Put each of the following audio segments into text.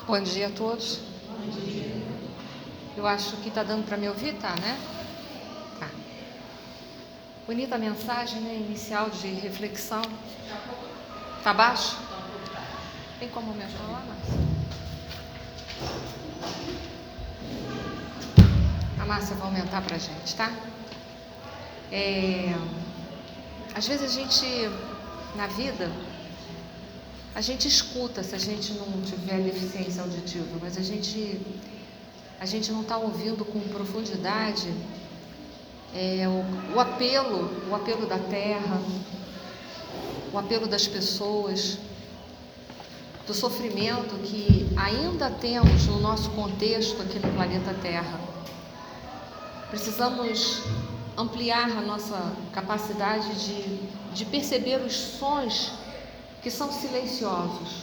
Bom dia a todos. Eu acho que está dando para me ouvir, tá, né? Tá. Bonita a mensagem, né? Inicial de reflexão. Tá baixo? Tem como me ajudar lá, Márcia? A Márcia vai aumentar para a gente, tá? Às vezes a gente, na vida, a gente escuta se a gente não tiver deficiência auditiva, mas a gente não está ouvindo com profundidade o apelo da terra, o apelo das pessoas, do sofrimento que ainda temos no nosso contexto aqui no planeta Terra. Precisamos ampliar a nossa capacidade de perceber os sons que são silenciosos,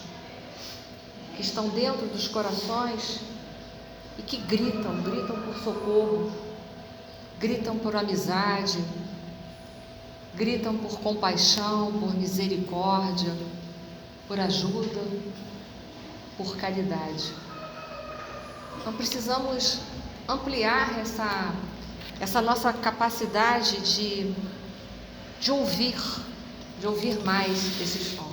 que estão dentro dos corações e que gritam por socorro, gritam por amizade, gritam por compaixão, por misericórdia, por ajuda, por caridade. Então precisamos ampliar essa nossa capacidade de ouvir mais esses sons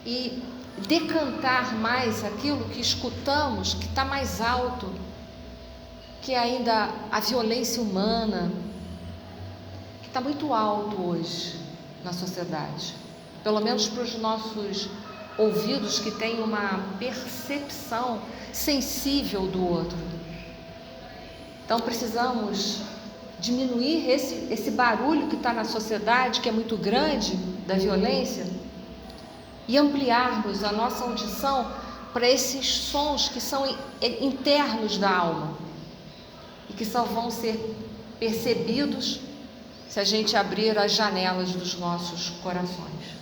e decantar mais aquilo que escutamos, que está mais alto, que é ainda a violência humana, que está muito alto hoje na sociedade, pelo menos para os nossos ouvidos que têm uma percepção sensível do outro. Então precisamos diminuir esse barulho que está na sociedade, que é muito grande, da violência, e ampliarmos a nossa audição para esses sons que são internos da alma e que só vão ser percebidos se a gente abrir as janelas dos nossos corações.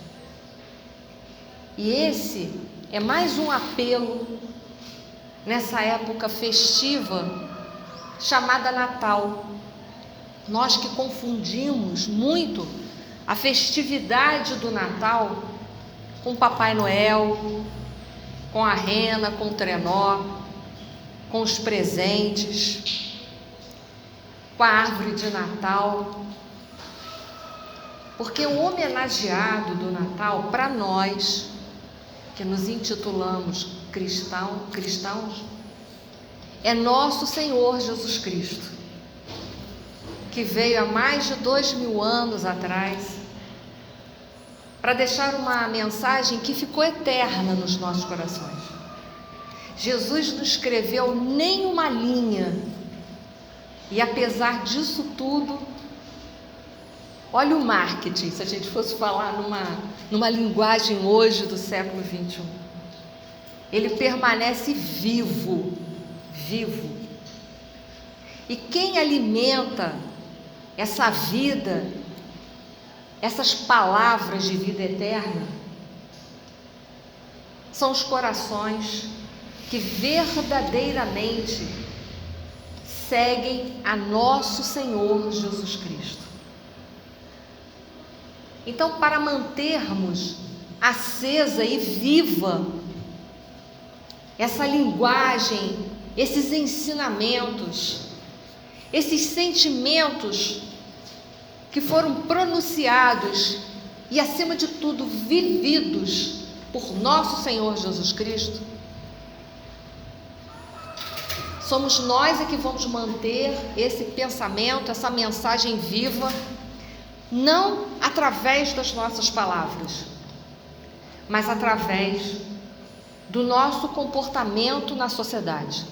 E esse é mais um apelo nessa época festiva chamada Natal. Nós que confundimos muito a festividade do Natal com Papai Noel, com a rena, com o trenó, com os presentes, com a árvore de Natal. Porque o homenageado do Natal, para nós, que nos intitulamos cristãos, é nosso Senhor Jesus Cristo, que veio há mais de 2000 anos atrás para deixar uma mensagem que ficou eterna nos nossos corações. Jesus não escreveu nem uma linha, e apesar disso tudo, olha o marketing, se a gente fosse falar numa linguagem hoje do século XXI. Ele permanece vivo. E quem alimenta essa vida, essas palavras de vida eterna, são os corações que verdadeiramente seguem a nosso Senhor Jesus Cristo. Então, para mantermos acesa e viva essa linguagem, esses ensinamentos, esses sentimentos que foram pronunciados e, acima de tudo, vividos por nosso Senhor Jesus Cristo, somos nós que vamos manter esse pensamento, essa mensagem viva, não através das nossas palavras, mas através do nosso comportamento na sociedade.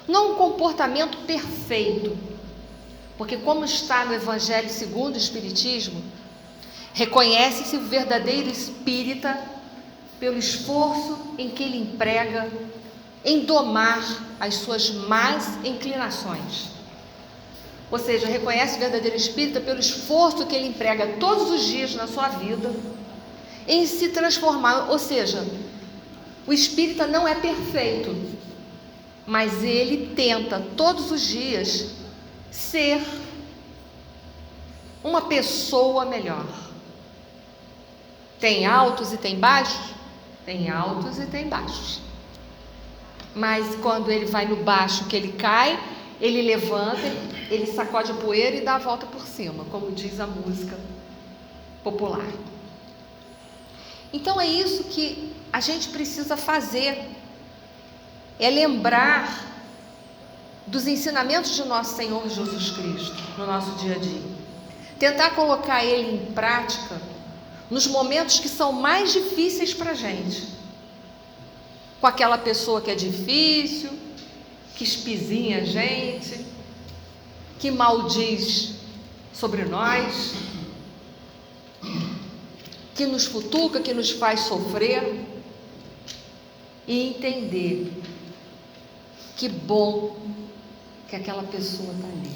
Não um comportamento perfeito, porque, como está no Evangelho segundo o Espiritismo, reconhece-se o verdadeiro espírita pelo esforço em que ele emprega em domar as suas más inclinações. Ou seja, reconhece o verdadeiro espírita pelo esforço que ele emprega todos os dias na sua vida em se transformar. Ou seja, o espírita não é perfeito, mas ele tenta todos os dias ser uma pessoa melhor. Tem altos e tem baixos, Tem altos e tem baixos. Mas quando ele vai no baixo, que ele cai, ele levanta, ele sacode a poeira e dá a volta por cima, como diz a música popular. Então é isso que a gente precisa fazer, é lembrar dos ensinamentos de nosso Senhor Jesus Cristo no nosso dia a dia. Tentar colocar ele em prática nos momentos que são mais difíceis para a gente. Com aquela pessoa que é difícil, que espizinha a gente, que maldiz sobre nós, que nos futuca, que nos faz sofrer, e entender que bom que aquela pessoa está ali.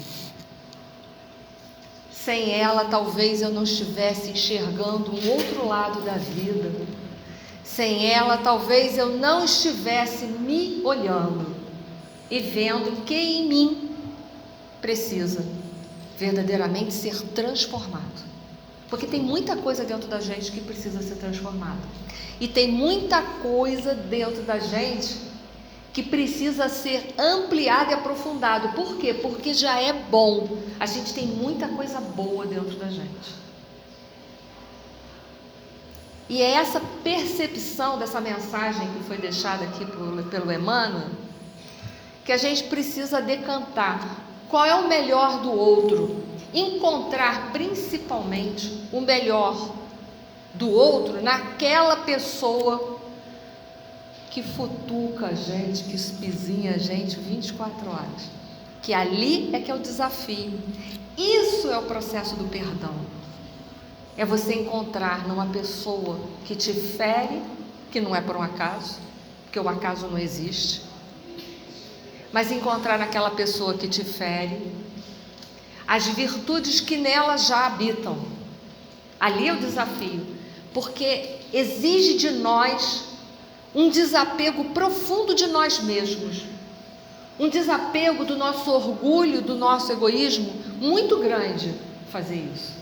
Sem ela, talvez eu não estivesse enxergando um outro lado da vida. Sem ela, talvez eu não estivesse me olhando e vendo que em mim precisa verdadeiramente ser transformado. Porque tem muita coisa dentro da gente que precisa ser transformada. E tem muita coisa dentro da gente que precisa ser ampliada e aprofundada. Por quê? Porque já é bom. A gente tem muita coisa boa dentro da gente. E é essa percepção dessa mensagem que foi deixada aqui pelo Emmanuel que a gente precisa decantar. Qual é o melhor do outro? Encontrar principalmente o melhor do outro naquela pessoa que futuca a gente, que espizinha a gente 24 horas. Que ali é que é o desafio. Isso é o processo do perdão. É você encontrar numa pessoa que te fere, que não é por um acaso, porque o acaso não existe, mas encontrar naquela pessoa que te fere as virtudes que nela já habitam. Ali é o desafio, porque exige de nós um desapego profundo de nós mesmos, um desapego do nosso orgulho, do nosso egoísmo, muito grande fazer isso.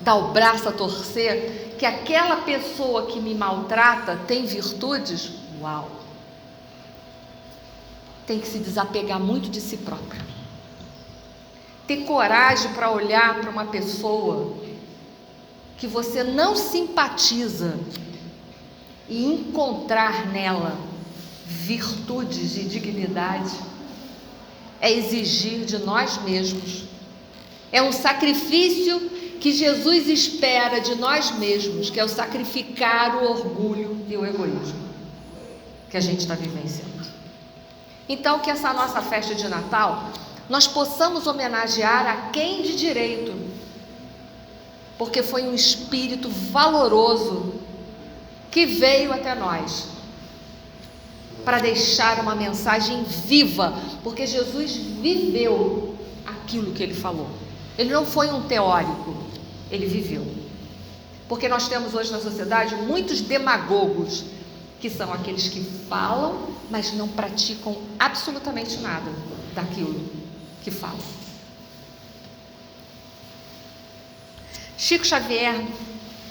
Dar o braço a torcer que aquela pessoa que me maltrata tem virtudes, uau! Tem que se desapegar muito de si própria. Ter coragem para olhar para uma pessoa que você não simpatiza e encontrar nela virtudes de dignidade é exigir de nós mesmos. É um sacrifício que Jesus espera de nós mesmos, que é o sacrificar o orgulho e o egoísmo que a gente está vivenciando. Então, que essa nossa festa de Natal nós possamos homenagear a quem de direito, porque foi um espírito valoroso que veio até nós para deixar uma mensagem viva, porque Jesus viveu aquilo que ele falou. Ele não foi um teórico, ele viveu. Porque nós temos hoje na sociedade muitos demagogos, que são aqueles que falam, mas não praticam absolutamente nada daquilo que falam. Chico Xavier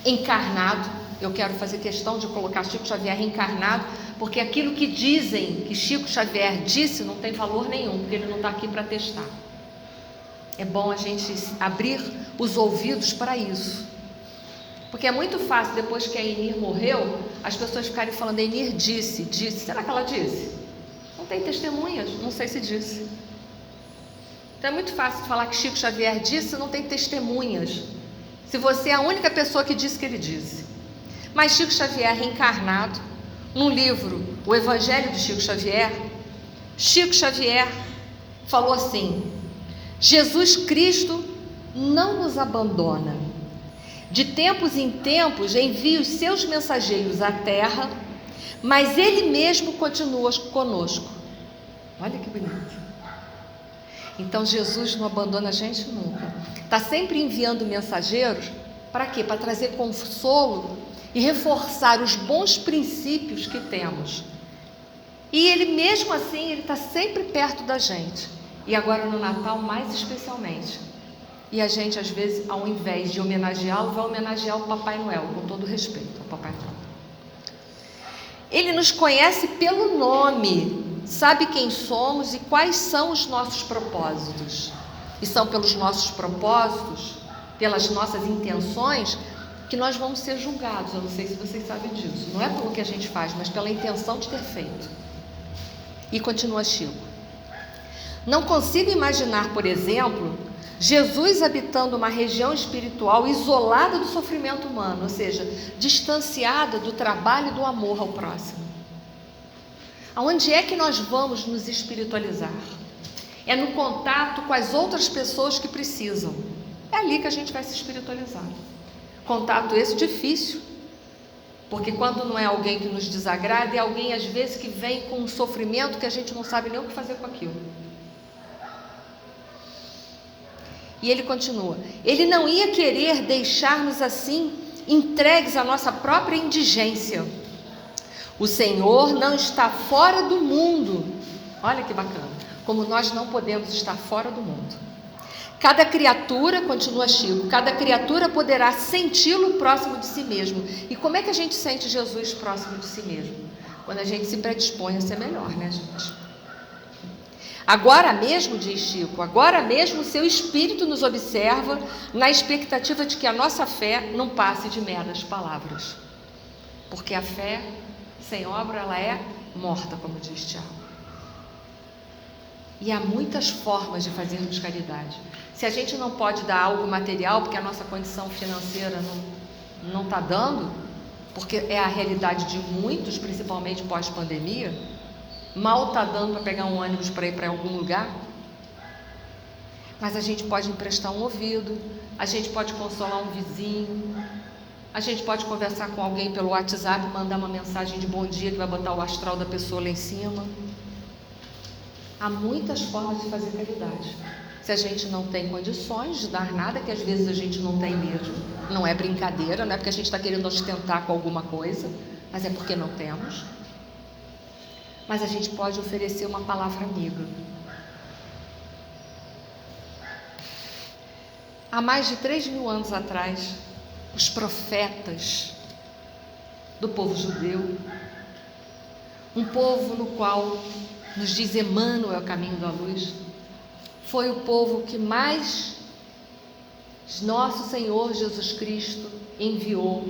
encarnado, eu quero fazer questão de colocar Chico Xavier encarnado, porque aquilo que dizem que Chico Xavier disse não tem valor nenhum, porque ele não está aqui para testar. É bom a gente abrir os ouvidos para isso, porque é muito fácil, depois que a Enir morreu, as pessoas ficarem falando: Enir disse. Será que ela disse? Não tem testemunhas, não sei se disse. Então é muito fácil falar que Chico Xavier disse, não tem testemunhas, se você é a única pessoa que disse que ele disse. Mas Chico Xavier reencarnado, num livro, O Evangelho de Chico Xavier, Chico Xavier falou assim: Jesus Cristo não nos abandona. De tempos em tempos envia os seus mensageiros à terra, mas Ele mesmo continua conosco. Olha que bonito. Então Jesus não abandona a gente nunca. Está sempre enviando mensageiros, para quê? Para trazer consolo e reforçar os bons princípios que temos. E Ele mesmo assim, Ele está sempre perto da gente. E agora no Natal mais especialmente. E a gente às vezes, ao invés de homenageá-lo, vai homenagear o Papai Noel, com todo respeito ao Papai Noel. Ele nos conhece pelo nome, sabe quem somos e quais são os nossos propósitos. E são pelos nossos propósitos, pelas nossas intenções, que nós vamos ser julgados. Eu não sei se vocês sabem disso. Não é pelo que a gente faz, mas pela intenção de ter feito. E continua Chico. Não consigo imaginar, por exemplo, Jesus habitando uma região espiritual isolada do sofrimento humano, ou seja, distanciada do trabalho e do amor ao próximo. Aonde é que nós vamos nos espiritualizar? É no contato com as outras pessoas que precisam. É ali que a gente vai se espiritualizar. Contato esse difícil, porque quando não é alguém que nos desagrada, é alguém às vezes que vem com um sofrimento que a gente não sabe nem o que fazer com aquilo. E ele continua, ele não ia querer deixar-nos assim, entregues à nossa própria indigência. O Senhor não está fora do mundo. Olha que bacana, como nós não podemos estar fora do mundo. Cada criatura, continua Chico, cada criatura poderá senti-lo próximo de si mesmo. E como é que a gente sente Jesus próximo de si mesmo? Quando a gente se predispõe a ser melhor, né, gente? Agora mesmo, diz Chico, agora mesmo o seu espírito nos observa na expectativa de que a nossa fé não passe de meras palavras. Porque a fé sem obra, ela é morta, como diz Tiago. E há muitas formas de fazermos caridade. Se a gente não pode dar algo material, porque a nossa condição financeira não está dando, porque é a realidade de muitos, principalmente pós-pandemia, mal está dando para pegar um ônibus para ir para algum lugar, mas a gente pode emprestar um ouvido, a gente pode consolar um vizinho, a gente pode conversar com alguém pelo WhatsApp, mandar uma mensagem de bom dia que vai botar o astral da pessoa lá em cima. Há muitas formas de fazer caridade. Se a gente não tem condições de dar nada, que às vezes a gente não tem mesmo, não é brincadeira, não é porque a gente está querendo ostentar com alguma coisa, mas é porque não temos. Mas a gente pode oferecer uma palavra amiga. Há mais de 3.000 anos atrás, os profetas do povo judeu, um povo no qual nos diz Emmanuel, caminho da luz, foi o povo que mais nosso Senhor Jesus Cristo enviou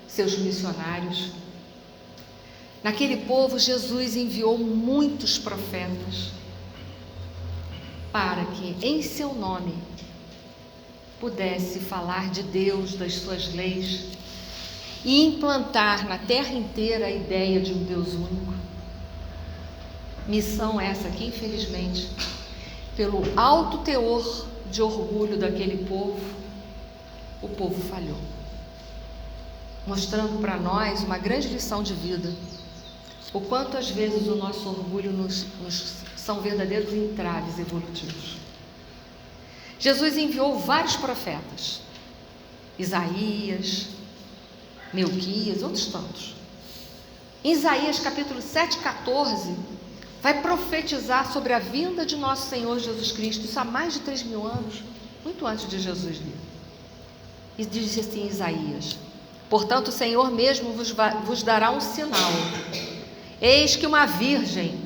seus missionários. Naquele povo, Jesus enviou muitos profetas para que, em seu nome, pudesse falar de Deus, das suas leis e implantar na terra inteira a ideia de um Deus único. Missão essa que, infelizmente, pelo alto teor de orgulho daquele povo, o povo falhou, mostrando para nós uma grande lição de vida. O quanto às vezes o nosso orgulho nos são verdadeiros entraves evolutivos. Jesus enviou vários profetas, Isaías, Melquias, outros tantos. Em Isaías capítulo 7,14, vai profetizar sobre a vinda de nosso Senhor Jesus Cristo, isso há mais de 3.000 anos, muito antes de Jesus vir. E diz assim Isaías: portanto o Senhor mesmo vos dará um sinal. Eis que uma virgem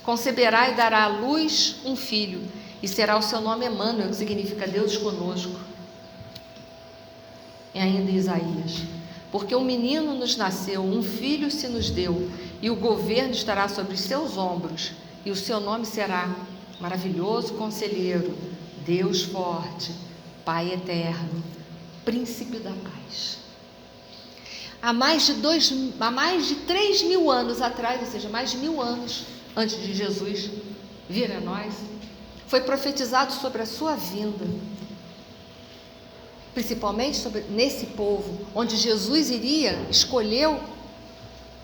conceberá e dará à luz um filho, e será o seu nome Emmanuel, que significa Deus conosco. E ainda Isaías: porque um menino nos nasceu, um filho se nos deu, e o governo estará sobre os seus ombros, e o seu nome será Maravilhoso Conselheiro, Deus Forte, Pai Eterno, Príncipe da Paz. Há mais de 3.000 anos atrás, ou seja, mais de 1.000 anos antes de Jesus vir a nós, foi profetizado sobre a sua vinda, principalmente nesse povo, onde Jesus escolheu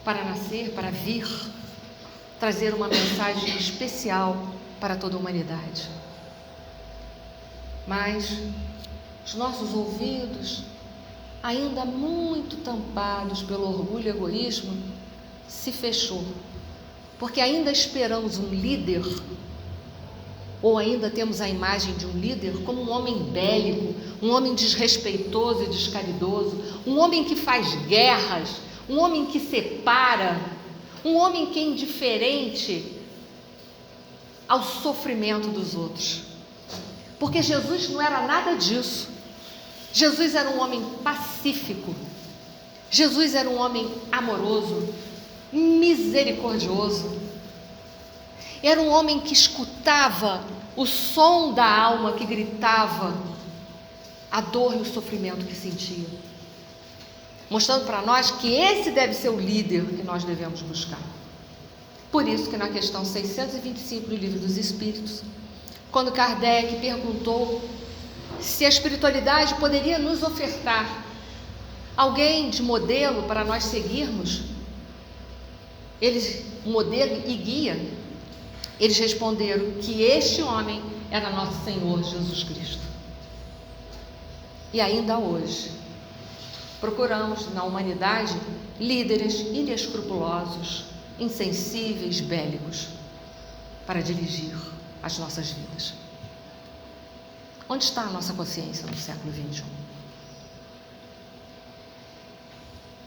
para nascer, para vir, trazer uma mensagem especial para toda a humanidade. Mas os nossos ouvidos, ainda muito tampados pelo orgulho e egoísmo, se fechou, porque ainda esperamos um líder, ou ainda temos a imagem de um líder como um homem bélico, um homem desrespeitoso e descaridoso, um homem que faz guerras, um homem que separa, um homem que é indiferente ao sofrimento dos outros. Porque Jesus não era nada disso. Jesus era um homem pacífico. Jesus era um homem amoroso, misericordioso. Era um homem que escutava o som da alma que gritava a dor e o sofrimento que sentia, mostrando para nós que esse deve ser o líder que nós devemos buscar. Por isso que na questão 625 do Livro dos Espíritos, quando Kardec perguntou se a espiritualidade poderia nos ofertar alguém de modelo para nós seguirmos, modelo e guia, eles responderam que este homem era nosso Senhor Jesus Cristo. E ainda hoje, procuramos na humanidade líderes inescrupulosos, insensíveis, bélicos, para dirigir as nossas vidas. Onde está a nossa consciência no século XXI?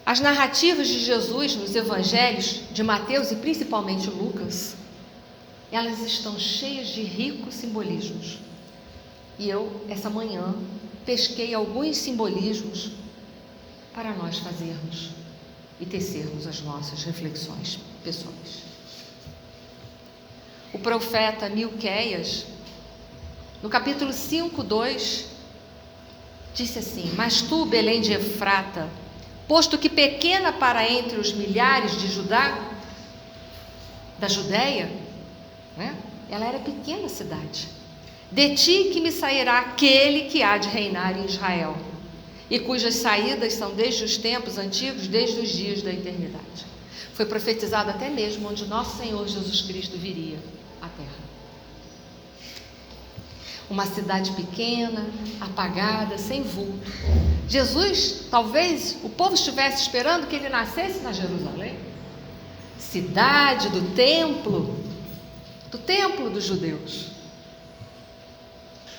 As narrativas de Jesus nos evangelhos de Mateus e principalmente Lucas, elas estão cheias de ricos simbolismos. E eu, essa manhã, pesquei alguns simbolismos para nós fazermos e tecermos as nossas reflexões pessoais. O profeta Miqueias, no capítulo 5:2, disse assim: mas tu, Belém de Efrata, posto que pequena para entre os milhares de Judá, da Judéia, ela era pequena cidade, de ti que me sairá aquele que há de reinar em Israel, e cujas saídas são desde os tempos antigos, desde os dias da eternidade. Foi profetizado até mesmo onde nosso Senhor Jesus Cristo viria à terra. Uma cidade pequena, apagada, sem vulto. Jesus, talvez o povo estivesse esperando que ele nascesse na Jerusalém, cidade do templo dos judeus,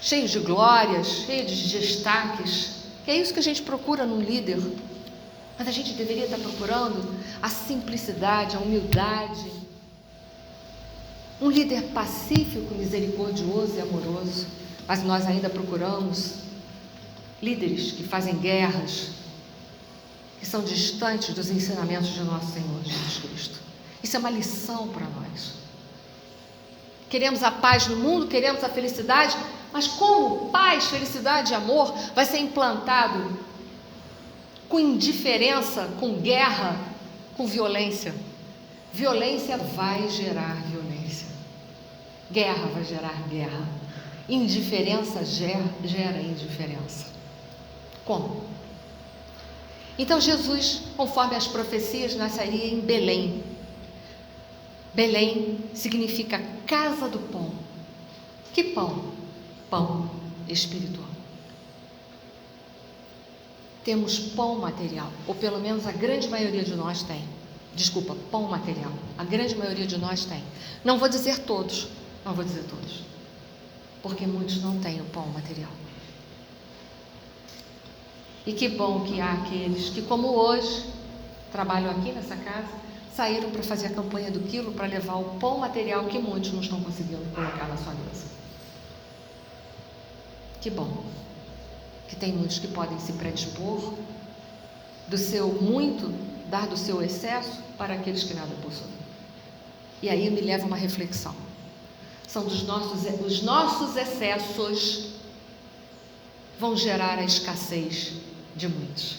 cheio de glórias, cheio de destaques, que é isso que a gente procura num líder. Mas a gente deveria estar procurando a simplicidade, a humildade, um líder pacífico, misericordioso e amoroso. Mas nós ainda procuramos líderes que fazem guerras, que são distantes dos ensinamentos de nosso Senhor Jesus Cristo. Isso é uma lição para nós. Queremos a paz no mundo, queremos a felicidade, mas como paz, felicidade e amor vai ser implantado com indiferença, com guerra, com violência? Violência vai gerar violência. Guerra vai gerar guerra. Indiferença gera indiferença. Como? Então Jesus, conforme as profecias, nasceria em Belém. Belém significa casa do pão. Que pão? Pão espiritual. Temos pão material, ou pelo menos a grande maioria de nós tem. Desculpa, pão material. A grande maioria de nós tem. Não vou dizer todos, porque muitos não têm o pão material. E que bom que há aqueles que, como hoje, trabalham aqui nessa casa, saíram para fazer a campanha do quilo, para levar o pão material que muitos não estão conseguindo colocar na sua mesa. Que bom que tem muitos que podem se predispor do seu muito, dar do seu excesso para aqueles que nada possuem. E aí me leva a uma reflexão. São os nossos excessos vão gerar a escassez de muitos.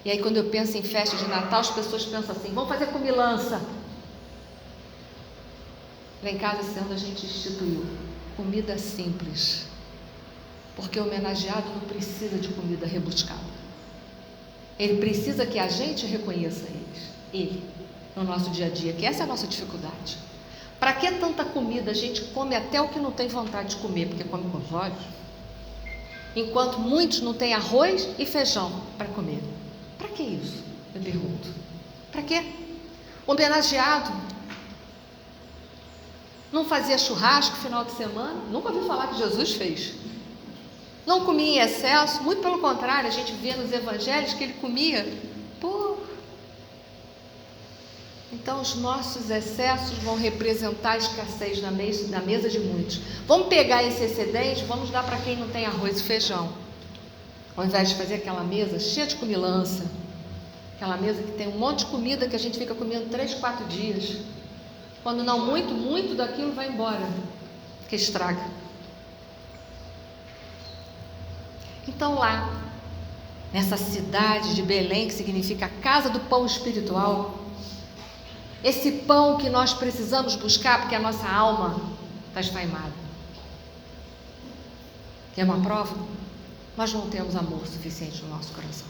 E aí quando eu penso em festa de Natal, as pessoas pensam assim: vamos fazer comilança. Lá em casa esse ano a gente instituiu comida simples, porque o homenageado não precisa de comida rebuscada. Ele precisa que a gente reconheça ele no nosso dia a dia, que essa é a nossa dificuldade. Para que tanta comida? A gente come até o que não tem vontade de comer, porque come com os olhos, enquanto muitos não têm arroz e feijão para comer. Para que isso? Eu pergunto. Para quê? O homenageado não fazia churrasco final de semana? Nunca ouvi falar que Jesus fez. Não comia em excesso, muito pelo contrário, a gente vê nos evangelhos que ele comia pouco. Então os nossos excessos vão representar a escassez na mesa de muitos. Vamos pegar esse excedente, vamos dar para quem não tem arroz e feijão. Ao invés de fazer aquela mesa cheia de comilança, aquela mesa que tem um monte de comida que a gente fica comendo 3, 4 dias. Quando não muito daquilo vai embora, que estraga. Então lá, nessa cidade de Belém, que significa a casa do pão espiritual, esse pão que nós precisamos buscar porque a nossa alma está esfaimada. Quer uma prova? Nós não temos amor suficiente no nosso coração.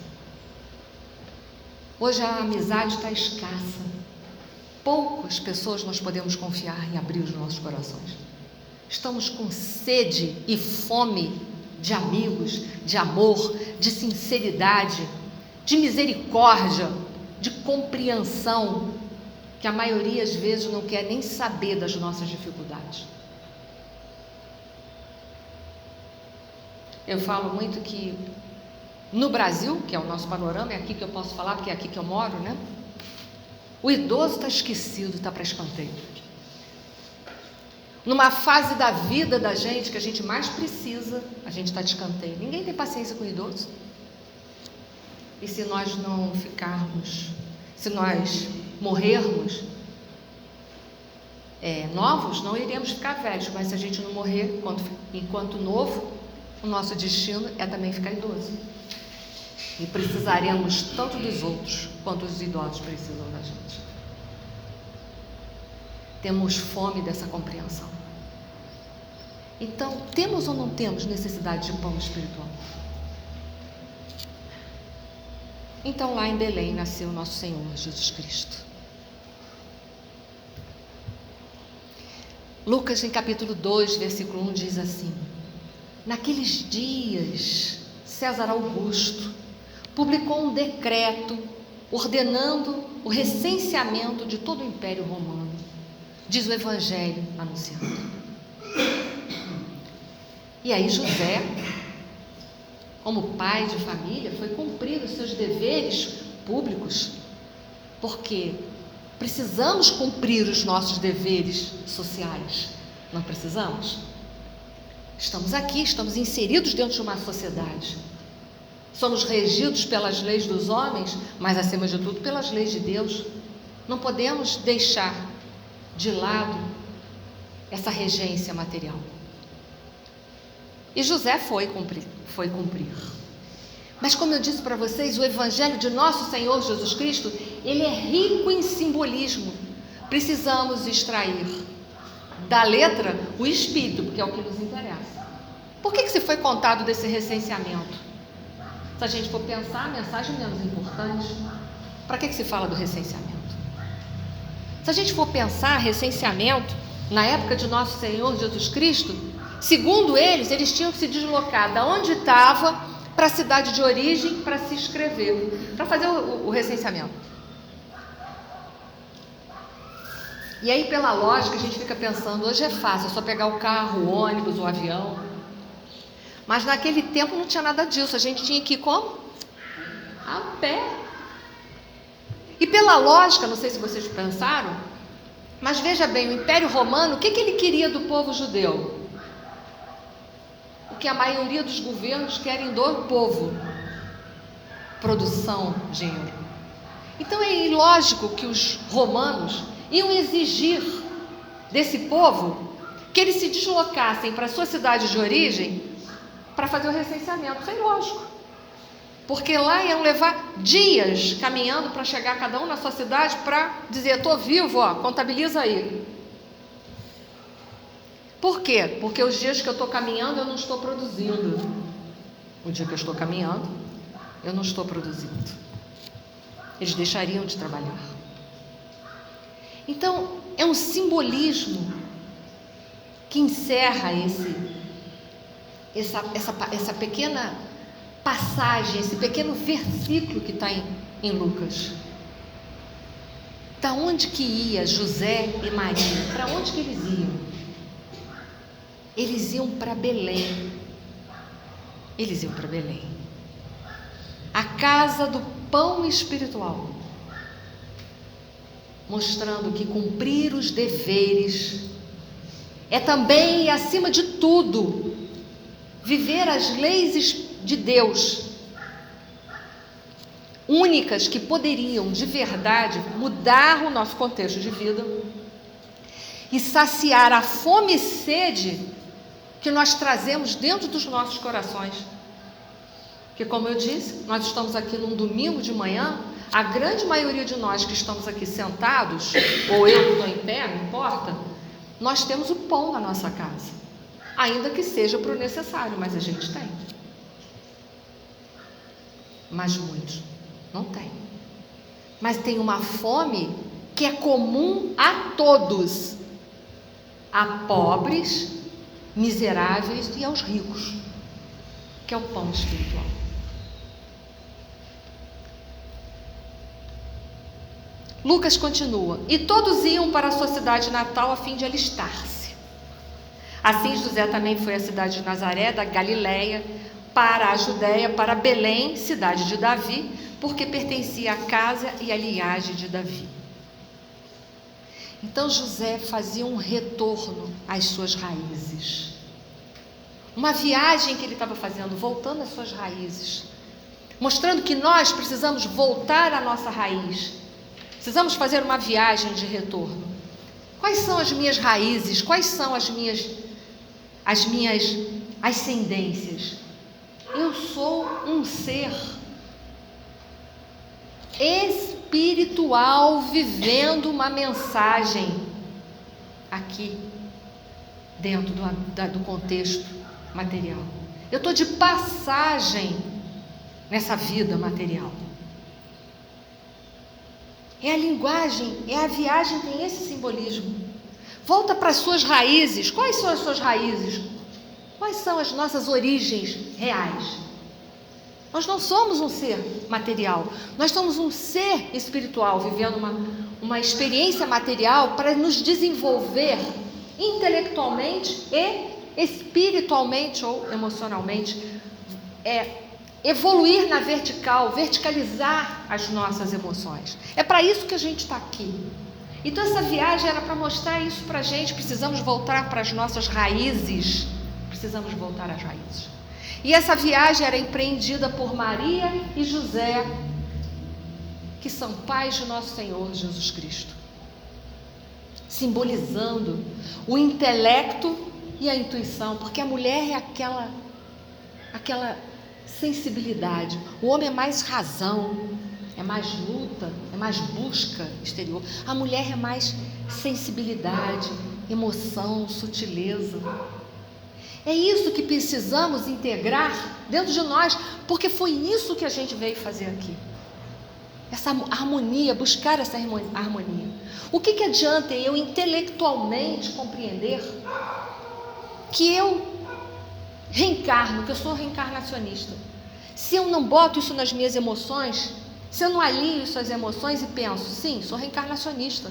Hoje a amizade está escassa. Poucas pessoas nós podemos confiar e abrir os nossos corações. Estamos com sede e fome de amigos, de amor, de sinceridade, de misericórdia, de compreensão, que a maioria às vezes não quer nem saber das nossas dificuldades. Eu falo muito que no Brasil, que é o nosso panorama, é aqui que eu posso falar, porque é aqui que eu moro, né? O idoso está esquecido, está para escanteio. Numa fase da vida da gente que a gente mais precisa, a gente está de escanteio. Ninguém tem paciência com o idoso. E se nós não ficarmos, se nós morrermos novos, não iremos ficar velhos, mas se a gente não morrer enquanto novo, o nosso destino é também ficar idoso. E precisaremos tanto dos outros quanto os idosos precisam da gente. Temos fome dessa compreensão. Então, temos ou não temos necessidade de pão espiritual? Então, lá em Belém nasceu o nosso Senhor Jesus Cristo. Lucas, em capítulo 2, versículo 1, diz assim: naqueles dias, César Augusto publicou um decreto ordenando o recenseamento de todo o Império Romano. Diz o Evangelho anunciando. E aí José, como pai de família, foi cumprir os seus deveres públicos, porque precisamos cumprir os nossos deveres sociais, não precisamos? Estamos aqui, estamos inseridos dentro de uma sociedade. Somos regidos pelas leis dos homens, mas acima de tudo pelas leis de Deus. Não podemos deixar de lado essa regência material. E José foi cumprir. Mas como eu disse para vocês, o Evangelho de nosso Senhor Jesus Cristo, ele é rico em simbolismo. Precisamos extrair da letra o espírito, porque é o que nos interessa. Por que se foi contado desse recenseamento? Se a gente for pensar, a mensagem menos importante. Para que se fala do recenseamento? Se a gente for pensar, recenseamento, na época de nosso Senhor Jesus Cristo, segundo eles tinham que se deslocar da onde estava para a cidade de origem para se inscrever, para fazer o recenseamento. E aí, pela lógica, a gente fica pensando, hoje é fácil, é só pegar o carro, o ônibus, o avião. Mas naquele tempo não tinha nada disso, a gente tinha que ir como? A pé. E pela lógica, não sei se vocês pensaram, mas veja bem, o Império Romano, o que ele queria do povo judeu? O que a maioria dos governos querem do povo: produção, dinheiro. Então é ilógico que os romanos iam exigir desse povo que eles se deslocassem para a sua cidade de origem para fazer o recenseamento. Isso é ilógico, porque lá iam levar dias caminhando para chegar cada um na sua cidade para dizer: estou vivo, contabiliza aí. Por quê? Porque os dias que eu estou caminhando eu não estou produzindo. O dia que eu estou caminhando eu não estou produzindo. Eles deixariam de trabalhar. Então é um simbolismo que encerra essa pequena passagem, esse pequeno versículo que está em Lucas. Da onde que ia José e Maria? Para onde que eles iam? Eles iam para Belém. Eles iam para Belém, a casa do pão espiritual, mostrando que cumprir os deveres é também, acima de tudo, viver as leis de Deus, únicas que poderiam, de verdade, mudar o nosso contexto de vida e saciar a fome e sede que nós trazemos dentro dos nossos corações. Que, como eu disse, nós estamos aqui num domingo de manhã, a grande maioria de nós que estamos aqui sentados, ou eu que estou em pé, não importa, nós temos o pão na nossa casa, ainda que seja para o necessário, mas a gente tem. Mas muitos não têm. Mas tem uma fome que é comum a todos, a pobres, miseráveis e aos ricos, que é o pão espiritual. Lucas continua: e todos iam para a sua cidade natal a fim de alistar-se. Assim José também foi à cidade de Nazaré, da Galiléia, para a Judéia, para Belém, cidade de Davi, porque pertencia à casa e à linhagem de Davi. Então José fazia um retorno às suas raízes, uma viagem que ele estava fazendo, voltando às suas raízes, mostrando que nós precisamos voltar à nossa raiz. Precisamos fazer uma viagem de retorno. Quais são as minhas raízes? Quais são as minhas ascendências? Eu sou um ser espiritual vivendo uma mensagem aqui dentro do contexto material. Eu estou de passagem nessa vida material. É a linguagem, é a viagem, tem esse simbolismo. Volta para as suas raízes. Quais são as suas raízes? Quais são as nossas origens reais? Nós não somos um ser material, nós somos um ser espiritual, vivendo uma experiência material para nos desenvolver intelectualmente e espiritualmente ou emocionalmente, evoluir na vertical, verticalizar as nossas emoções. É para isso que a gente está aqui. Então essa viagem era para mostrar isso para a gente. Precisamos voltar para as nossas raízes. Precisamos voltar às raízes. E essa viagem era empreendida por Maria e José, que são pais de nosso Senhor Jesus Cristo, simbolizando o intelecto e a intuição, porque a mulher é aquela sensibilidade. O homem é mais razão, é mais luta, é mais busca exterior. A mulher é mais sensibilidade, emoção, sutileza. É isso que precisamos integrar dentro de nós, porque foi isso que a gente veio fazer aqui. Essa harmonia, buscar essa harmonia. O que adianta eu intelectualmente compreender que eu reencarno, que eu sou reencarnacionista, se eu não boto isso nas minhas emoções, se eu não alio isso às emoções e penso, sim, sou reencarnacionista,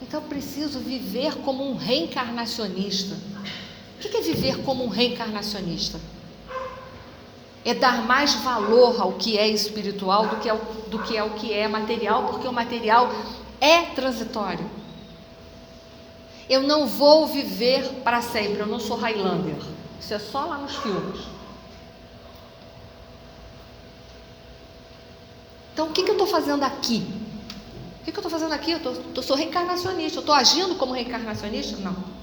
então eu preciso viver como um reencarnacionista. O que é viver como um reencarnacionista? É dar mais valor ao que é espiritual do que ao que é material, porque o material é transitório. Eu não vou viver para sempre, eu não sou Highlander. Isso é só lá nos filmes. Então, o que eu estou fazendo aqui? O que eu estou fazendo aqui? Eu sou reencarnacionista. Eu estou agindo como reencarnacionista? Não.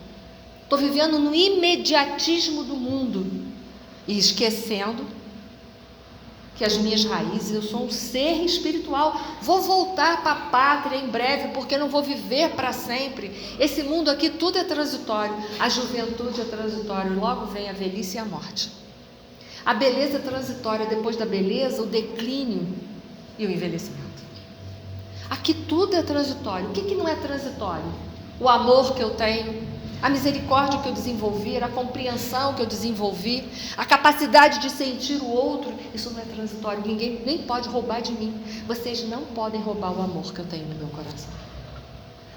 Estou vivendo no imediatismo do mundo e esquecendo que as minhas raízes, eu sou um ser espiritual. Vou voltar para a pátria em breve, porque não vou viver para sempre. Esse mundo aqui tudo é transitório. A juventude é transitória, logo vem a velhice e a morte. A beleza é transitória, depois da beleza, o declínio e o envelhecimento. Aqui tudo é transitório. O que não é transitório? O amor que eu tenho, a misericórdia que eu desenvolvi, a compreensão que eu desenvolvi, a capacidade de sentir o outro, isso não é transitório. Ninguém nem pode roubar de mim. Vocês não podem roubar o amor que eu tenho no meu coração.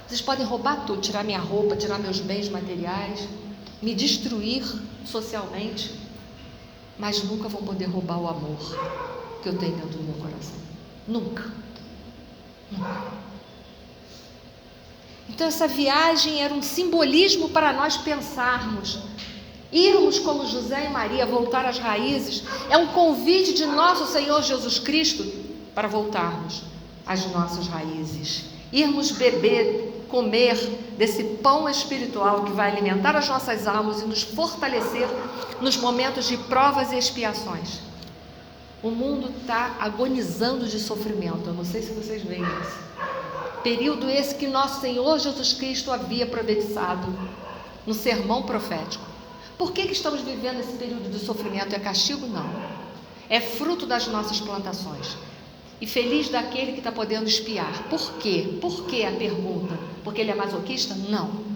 Vocês podem roubar tudo, tirar minha roupa, tirar meus bens materiais, me destruir socialmente, mas nunca vão poder roubar o amor que eu tenho dentro do meu coração. Nunca. Então essa viagem era um simbolismo para nós pensarmos, irmos como José e Maria, voltar às raízes. É um convite de nosso Senhor Jesus Cristo para voltarmos às nossas raízes, irmos beber, comer desse pão espiritual que vai alimentar as nossas almas e nos fortalecer nos momentos de provas e expiações. O mundo está agonizando de sofrimento. Eu não sei se vocês veem isso. Período esse que nosso Senhor Jesus Cristo havia profetizado no sermão profético. Por que estamos vivendo esse período de sofrimento? É castigo? Não. É fruto das nossas plantações. E feliz daquele que está podendo espiar. Por quê? Por que a pergunta? Porque ele é masoquista? Não.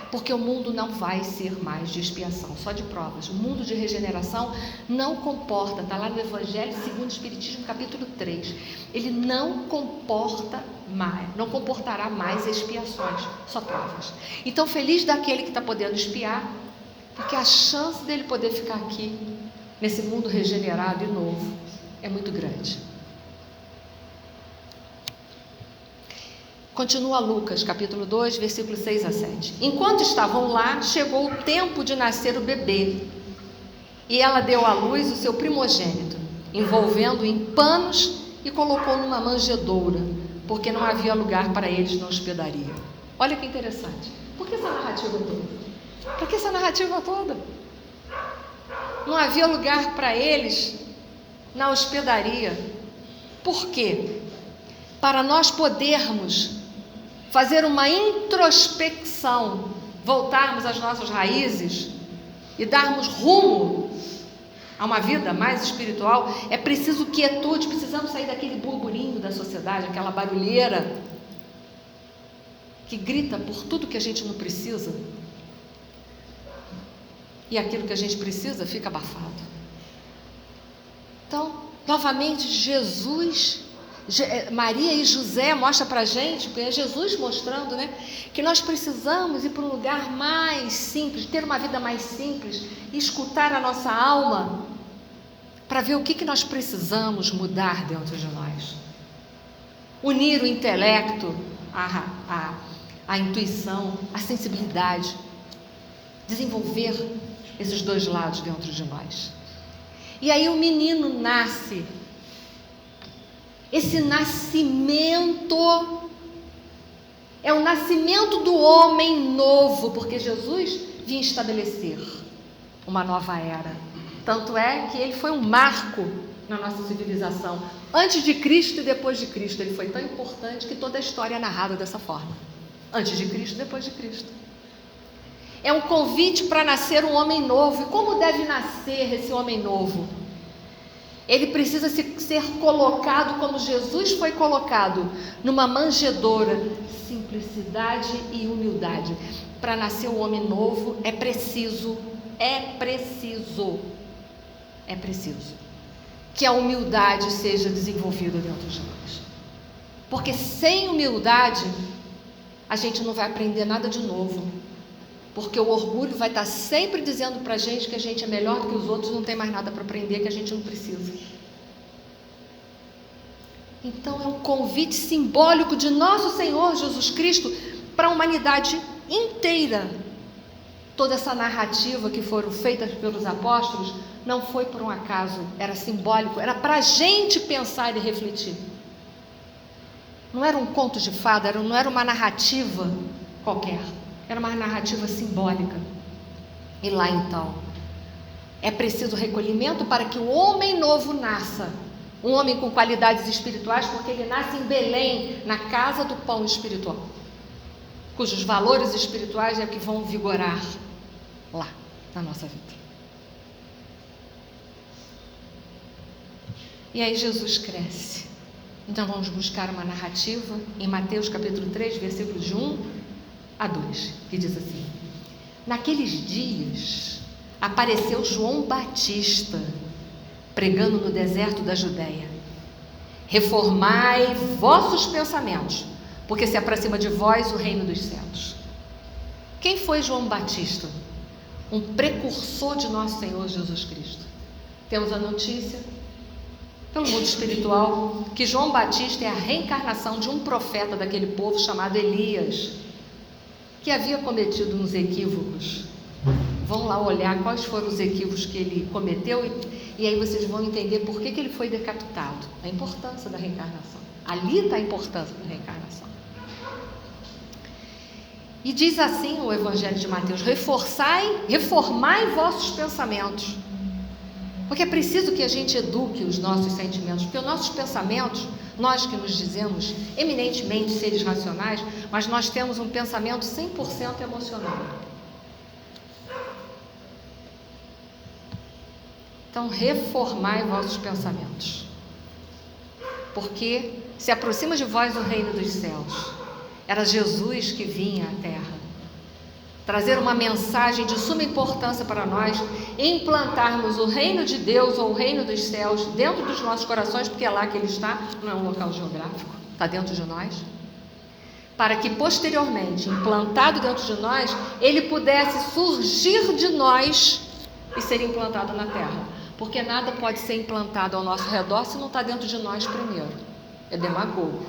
Porque o mundo não vai ser mais de expiação, só de provas. O mundo de regeneração não comporta, está lá no Evangelho segundo o Espiritismo, capítulo 3. Ele não comportará mais expiações, só provas. Então, feliz daquele que está podendo espiar, porque a chance dele poder ficar aqui, nesse mundo regenerado e novo, é muito grande. Continua Lucas, capítulo 2, versículos 6 a 7. Enquanto estavam lá, chegou o tempo de nascer o bebê, e ela deu à luz o seu primogênito, envolvendo-o em panos e colocou numa manjedoura, porque não havia lugar para eles na hospedaria. Olha que interessante. Por que essa narrativa toda? Por que essa narrativa toda? Não havia lugar para eles na hospedaria. Por quê? Para nós podermos fazer uma introspecção, voltarmos às nossas raízes e darmos rumo a uma vida mais espiritual, é preciso quietude, precisamos sair daquele burburinho da sociedade, aquela barulheira que grita por tudo que a gente não precisa, e aquilo que a gente precisa fica abafado. Então, novamente, Maria e José mostra para a gente, é Jesus mostrando, né, que nós precisamos ir para um lugar mais simples, ter uma vida mais simples, escutar a nossa alma, para ver o que nós precisamos mudar dentro de nós. Unir o intelecto, a intuição, a sensibilidade, desenvolver esses dois lados dentro de nós. E aí o menino nasce. Esse nascimento é o nascimento do homem novo, porque Jesus vinha estabelecer uma nova era. Tanto é que ele foi um marco na nossa civilização. Antes de Cristo e depois de Cristo, ele foi tão importante que toda a história é narrada dessa forma. Antes de Cristo e depois de Cristo. É um convite para nascer um homem novo. E como deve nascer esse homem novo? Ele precisa ser colocado como Jesus foi colocado, numa manjedoura, simplicidade e humildade. Para nascer um homem novo é preciso que a humildade seja desenvolvida dentro de nós. Porque sem humildade a gente não vai aprender nada de novo. Porque o orgulho vai estar sempre dizendo para a gente que a gente é melhor do que os outros, não tem mais nada para aprender, que a gente não precisa. Então é um convite simbólico de nosso Senhor Jesus Cristo para a humanidade inteira. Toda essa narrativa que foram feitas pelos apóstolos não foi por um acaso, era simbólico, era para a gente pensar e refletir. Não era um conto de fada, não era uma narrativa qualquer. Era uma narrativa simbólica. E lá então, é preciso recolhimento para que o homem novo nasça. Um homem com qualidades espirituais, porque ele nasce em Belém, na casa do pão espiritual. Cujos valores espirituais é que vão vigorar lá, na nossa vida. E aí Jesus cresce. Então vamos buscar uma narrativa em Mateus capítulo 3, versículos de 1 a 2, que diz assim: naqueles dias apareceu João Batista pregando no deserto da Judéia: reformai vossos pensamentos, porque se aproxima de vós o reino dos céus. Quem foi João Batista? Um precursor de nosso Senhor Jesus Cristo. Temos a notícia, pelo mundo espiritual, que João Batista é a reencarnação de um profeta daquele povo chamado Elias, que havia cometido uns equívocos. Vão lá olhar quais foram os equívocos que ele cometeu e aí vocês vão entender por que ele foi decapitado. A importância da reencarnação. Ali está a importância da reencarnação. E diz assim o Evangelho de Mateus: reformai vossos pensamentos. Porque é preciso que a gente eduque os nossos sentimentos, porque os nossos pensamentos, nós que nos dizemos eminentemente seres racionais, mas nós temos um pensamento 100% emocional. Então, reformai vossos pensamentos, porque se aproxima de vós o reino dos céus. Era Jesus que vinha à terra trazer uma mensagem de suma importância para nós, implantarmos o reino de Deus ou o reino dos céus dentro dos nossos corações, porque é lá que ele está, não é um local geográfico, está dentro de nós, para que posteriormente, implantado dentro de nós, ele pudesse surgir de nós e ser implantado na terra, porque nada pode ser implantado ao nosso redor se não está dentro de nós primeiro. É demagogo.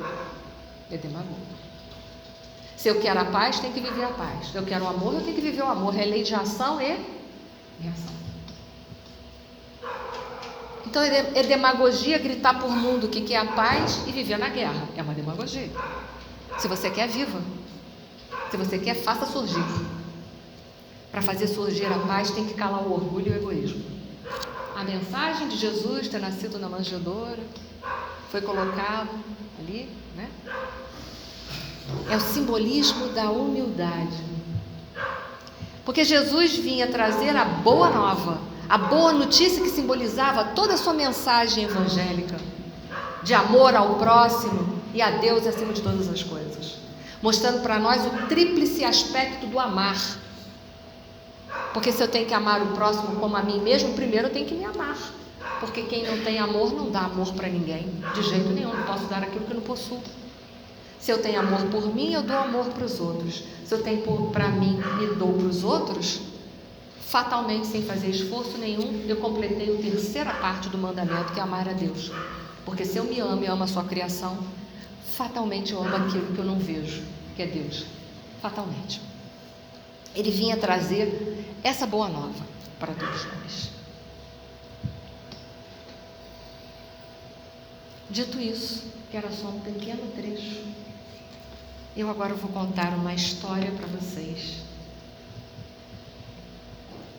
Se eu quero a paz, tem que viver a paz. Se eu quero o amor, eu tenho que viver o amor. É lei de ação e reação. Então é demagogia gritar por mundo que quer a paz e viver na guerra. É uma demagogia. Se você quer, viva. Se você quer, faça surgir. Para fazer surgir a paz, tem que calar o orgulho e o egoísmo. A mensagem de Jesus ter nascido na manjedoura, foi colocado ali, né? É o simbolismo da humildade. Porque Jesus vinha trazer a boa nova, a boa notícia que simbolizava toda a sua mensagem evangélica, de amor ao próximo e a Deus acima de todas as coisas, mostrando para nós o tríplice aspecto do amar. Porque se eu tenho que amar o próximo como a mim mesmo, primeiro eu tenho que me amar. Porque quem não tem amor não dá amor para ninguém, de jeito nenhum. Não posso dar aquilo que eu não possuo. Se eu tenho amor por mim, eu dou amor para os outros. Se eu tenho para mim e dou para os outros, fatalmente, sem fazer esforço nenhum, eu completei a terceira parte do mandamento, que é amar a Deus. Porque se eu me amo e amo a sua criação, fatalmente eu amo aquilo que eu não vejo, que é Deus. Fatalmente. Ele vinha trazer essa boa nova para todos nós. Dito isso, que era só um pequeno trecho, eu agora vou contar uma história para vocês,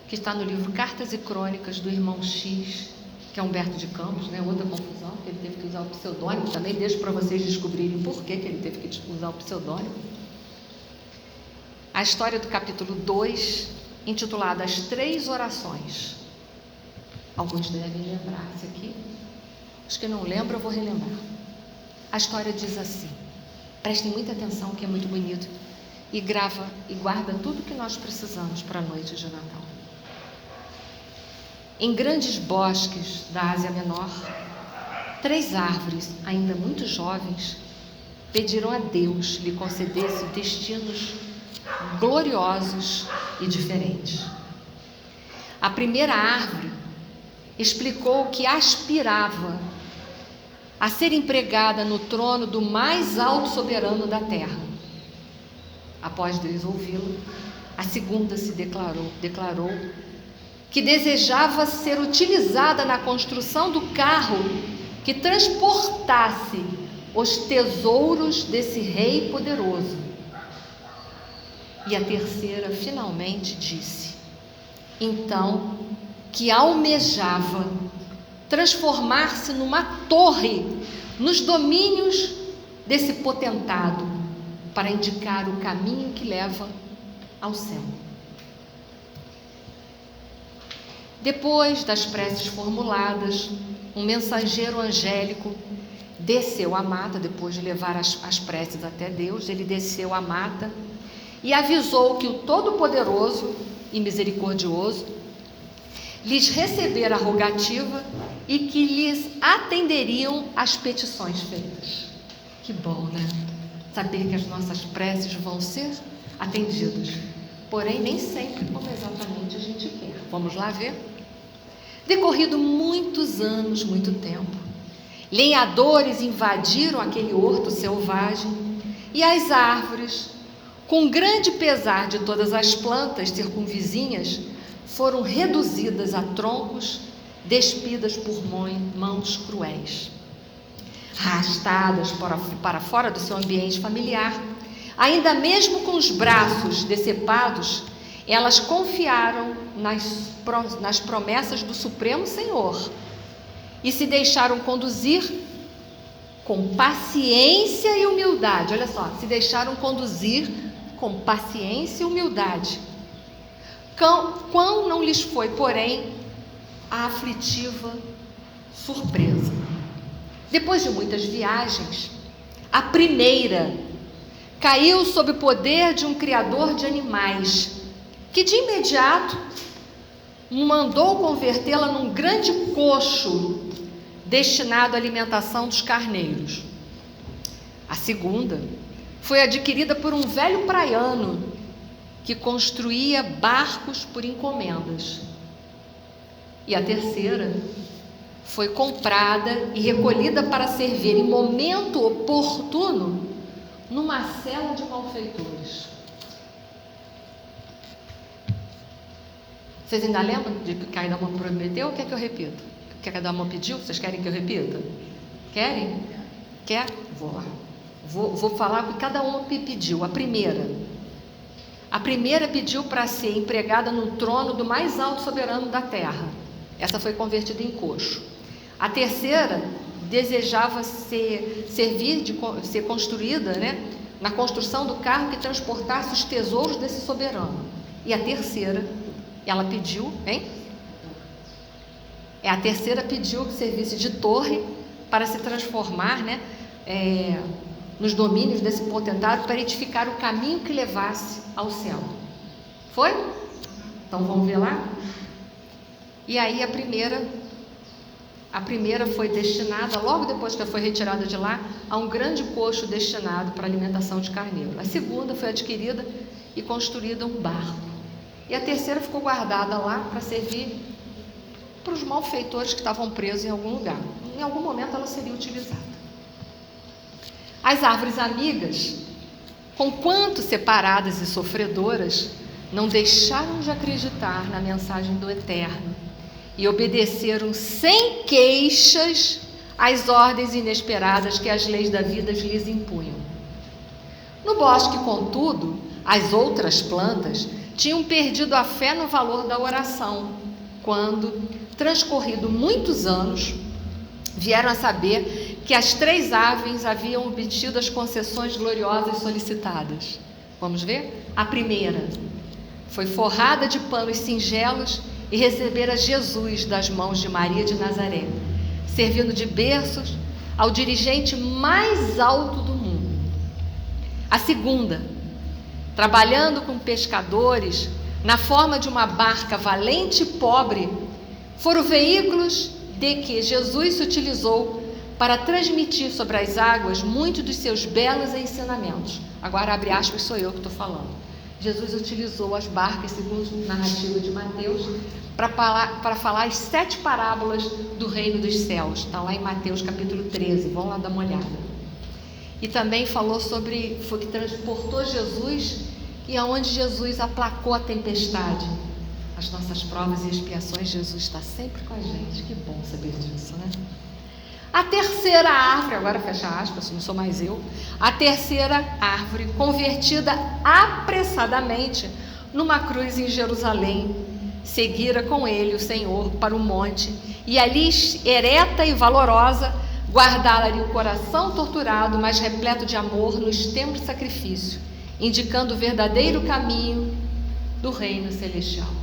que está no livro Cartas e Crônicas do Irmão X, que é Humberto de Campos, né? Outra confusão, que ele teve que usar o pseudônimo, também deixo para vocês descobrirem por que ele teve que usar o pseudônimo. A história do capítulo 2, intitulada As Três Orações. Alguns devem lembrar-se aqui. Os que não lembram, eu vou relembrar. A história diz assim, prestem muita atenção, que é muito bonito, e grava e guarda tudo que nós precisamos para a noite de Natal. Em grandes bosques da Ásia Menor, 3 árvores, ainda muito jovens, pediram a Deus lhe concedesse destinos gloriosos e diferentes. A primeira árvore explicou que aspirava a ser empregada no trono do mais alto soberano da terra. Após Deus ouvi-la, a segunda se declarou que desejava ser utilizada na construção do carro que transportasse os tesouros desse rei poderoso. E a terceira finalmente disse, então, que almejava transformar-se numa torre nos domínios desse potentado para indicar o caminho que leva ao céu. Depois das preces formuladas, um mensageiro angélico desceu a mata, depois de levar as preces até Deus, ele desceu a mata e avisou que o Todo-Poderoso e Misericordioso lhes recebera a rogativa e que lhes atenderiam as petições feitas. Que bom, né? Saber que as nossas preces vão ser atendidas, porém nem sempre como exatamente a gente quer. Vamos lá ver? Decorrido muitos anos, muito tempo, lenhadores invadiram aquele horto selvagem e as árvores, com grande pesar de todas as plantas circunvizinhas, foram reduzidas a troncos, despidas por mãos cruéis. Arrastadas para fora do seu ambiente familiar, ainda mesmo com os braços decepados, elas confiaram nas promessas do Supremo Senhor e se deixaram conduzir com paciência e humildade. Olha só, se deixaram conduzir com paciência e humildade. Quão não lhes foi, porém, a aflitiva surpresa. Depois de muitas viagens, a primeira caiu sob o poder de um criador de animais, que de imediato mandou convertê-la num grande coxo destinado à alimentação dos carneiros. A segunda foi adquirida por um velho praiano que construía barcos por encomendas. E a terceira foi comprada e recolhida para servir em momento oportuno numa cela de malfeitores. Vocês ainda lembram de que Caidamã prometeu ou quer que eu repita? O que Caidamã pediu? Vocês querem que eu repita? Querem? Quer? Vou lá. Vou falar o que cada uma pediu. A primeira pediu para ser empregada no trono do mais alto soberano da terra. Essa foi convertida em coxo. A terceira desejava ser construída, na construção do carro que transportasse os tesouros desse soberano. E a terceira, ela pediu, a terceira pediu que servisse de torre para se transformar, nos domínios desse potentário, para edificar o caminho que levasse ao céu. Foi? Então vamos ver lá? E aí a primeira foi destinada, logo depois que ela foi retirada de lá, a um grande coxo destinado para alimentação de carneiro. A segunda foi adquirida e construída um barco. E a terceira ficou guardada lá para servir para os malfeitores que estavam presos em algum lugar. Em algum momento ela seria utilizada. As árvores amigas, conquanto separadas e sofredoras, não deixaram de acreditar na mensagem do Eterno e obedeceram sem queixas às ordens inesperadas que as leis da vida lhes impunham. No bosque, contudo, as outras plantas tinham perdido a fé no valor da oração, quando, transcorrido muitos anos, vieram a saber que as 3 aves haviam obtido as concessões gloriosas solicitadas. Vamos ver? A primeira foi forrada de panos singelos e recebera Jesus das mãos de Maria de Nazaré, servindo de berços ao dirigente mais alto do mundo. A segunda, trabalhando com pescadores na forma de uma barca valente e pobre, foram veículos de que Jesus se utilizou para transmitir sobre as águas muitos dos seus belos ensinamentos. Agora abre aspas, sou eu que estou falando. Jesus utilizou as barcas, segundo a narrativa de Mateus, para falar as 7 parábolas do reino dos céus. Está lá em Mateus capítulo 13, vão lá dar uma olhada. E também falou foi que transportou Jesus e aonde Jesus aplacou a tempestade. As nossas provas e expiações, Jesus está sempre com a gente. Que bom saber disso, né? A terceira árvore, agora fecha aspas, não sou mais eu. A terceira árvore, convertida apressadamente numa cruz em Jerusalém, seguira com ele o Senhor para o monte, e ali, ereta e valorosa, guardara-lhe o coração torturado, mas repleto de amor no extremo sacrifício, indicando o verdadeiro caminho do reino celestial.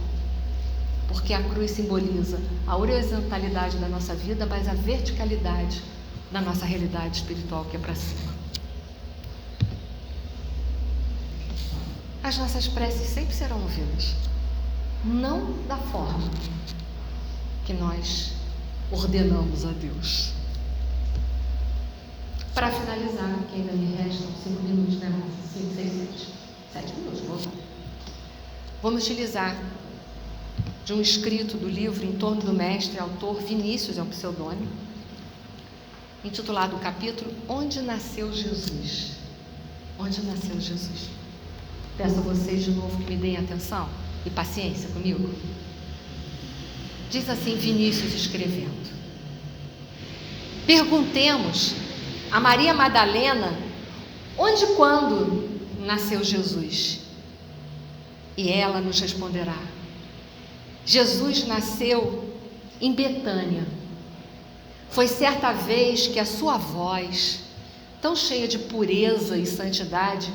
Porque a cruz simboliza a horizontalidade da nossa vida, mas a verticalidade da nossa realidade espiritual, que é para cima. As nossas preces sempre serão ouvidas, não da forma que nós ordenamos a Deus. Para finalizar, que ainda me restam 5 minutos, né? 5, 6, 7 minutos, vamos utilizar de um escrito do livro Em Torno do Mestre, autor Vinícius é o pseudônimo, intitulado o capítulo Onde Nasceu Jesus? Onde nasceu Jesus? Peço a vocês de novo que me deem atenção e paciência comigo. Diz assim Vinícius escrevendo: perguntemos a Maria Madalena onde e quando nasceu Jesus, e ela nos responderá: Jesus nasceu em Betânia. Foi certa vez que a sua voz, tão cheia de pureza e santidade,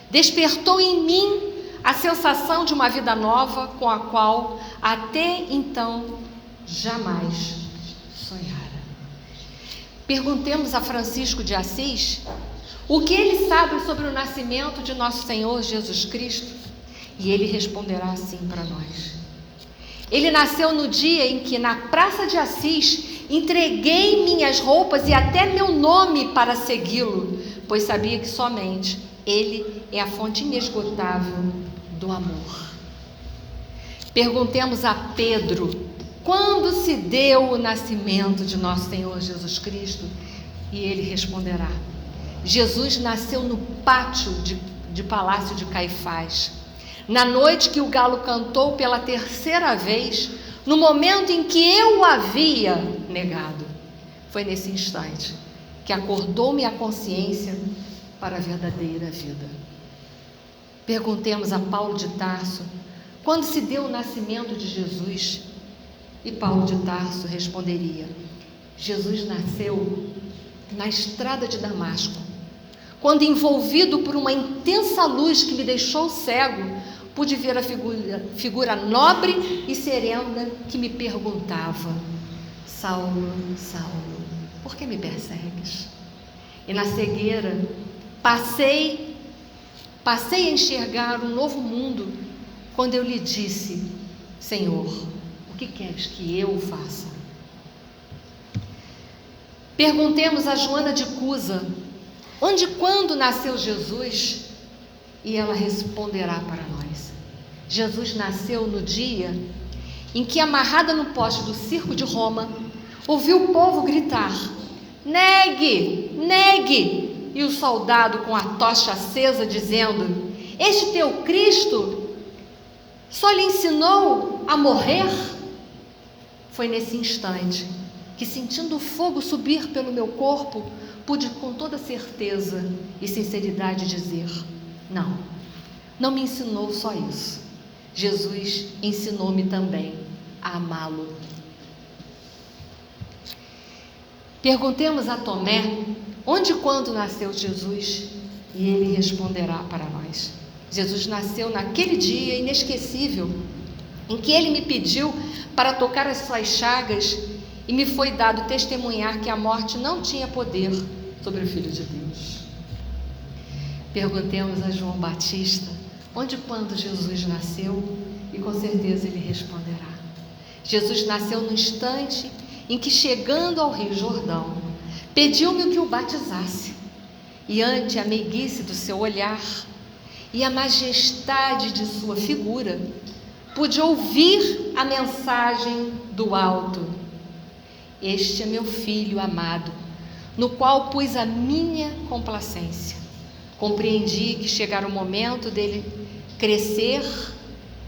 despertou em mim a sensação de uma vida nova com a qual até então jamais sonhara. Perguntemos a Francisco de Assis o que ele sabe sobre o nascimento de nosso Senhor Jesus Cristo, e ele responderá assim para nós: ele nasceu no dia em que na Praça de Assis entreguei minhas roupas e até meu nome para segui-lo, pois sabia que somente ele é a fonte inesgotável do amor. Perguntemos a Pedro quando se deu o nascimento de nosso Senhor Jesus Cristo, e ele responderá: Jesus nasceu no pátio de Palácio de Caifás, na noite que o galo cantou pela terceira vez, no momento em que eu o havia negado. Foi nesse instante que acordou-me a consciência para a verdadeira vida. Perguntemos a Paulo de Tarso quando se deu o nascimento de Jesus, e Paulo de Tarso responderia: Jesus nasceu na estrada de Damasco, quando, envolvido por uma intensa luz que me deixou cego, pude ver a figura nobre e serena que me perguntava: Saulo, Saulo, por que me persegues? E na cegueira passei a enxergar um novo mundo quando eu lhe disse: Senhor, o que queres que eu faça? Perguntemos a Joana de Cusa onde e quando nasceu Jesus, e ela responderá para nós: Jesus nasceu no dia em que, amarrada no poste do circo de Roma, ouviu o povo gritar: negue, negue! E o soldado com a tocha acesa dizendo: este teu Cristo só lhe ensinou a morrer? Foi nesse instante que, sentindo o fogo subir pelo meu corpo, pude com toda certeza e sinceridade dizer: não me ensinou só isso. Jesus ensinou-me também a amá-lo. Perguntemos a Tomé onde e quando nasceu Jesus, e ele responderá para nós: Jesus nasceu naquele dia inesquecível em que ele me pediu para tocar as suas chagas, e me foi dado testemunhar que a morte não tinha poder sobre o Filho de Deus. Perguntemos a João Batista onde e quando Jesus nasceu, e com certeza ele responderá: Jesus nasceu no instante em que, chegando ao Rio Jordão, pediu-me que o batizasse, e ante a meiguice do seu olhar e a majestade de sua figura, pude ouvir a mensagem do alto: este é meu filho amado, no qual pus a minha complacência. Compreendi que chegara o momento dele crescer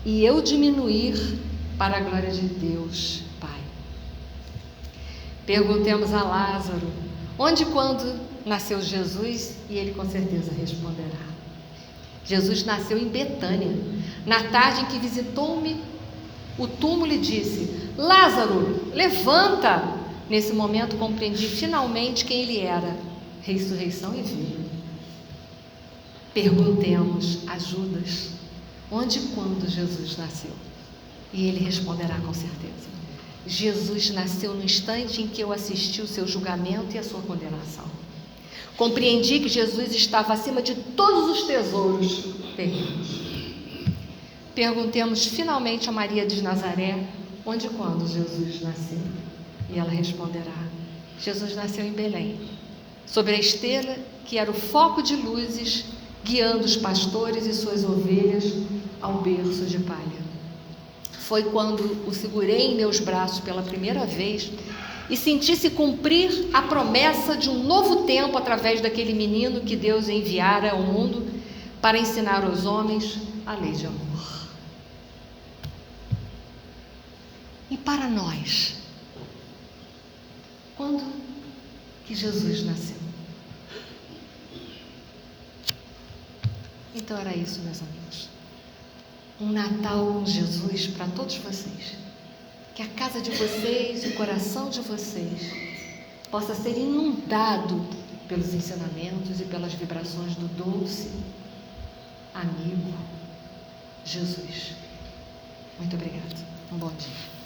e eu diminuir para a glória de Deus Pai. Perguntemos a Lázaro onde e quando nasceu Jesus, e ele com certeza responderá: Jesus nasceu em Betânia, na tarde em que visitou-me o túmulo e disse: Lázaro, levanta! Nesse momento compreendi finalmente quem ele era: ressurreição e vida. Perguntemos a Judas onde e quando Jesus nasceu, e ele responderá com certeza: Jesus nasceu no instante em que eu assisti o seu julgamento e a sua condenação. Compreendi que Jesus estava acima de todos os tesouros terrenos. Perguntemos finalmente a Maria de Nazaré onde e quando Jesus nasceu, e ela responderá: Jesus nasceu em Belém, sobre a esteira que era o foco de luzes, guiando os pastores e suas ovelhas ao berço de palha. foi quando o segurei em meus braços pela primeira vez e senti se cumprir a promessa de um novo tempo através daquele menino que Deus enviara ao mundo para ensinar aos homens a lei de amor. E para nós, quando que Jesus nasceu? Então era isso, meus amigos. Um Natal com Jesus para todos vocês. Que a casa de vocês, o coração de vocês possa ser inundado pelos ensinamentos e pelas vibrações do doce amigo Jesus. Muito obrigada. Um bom dia.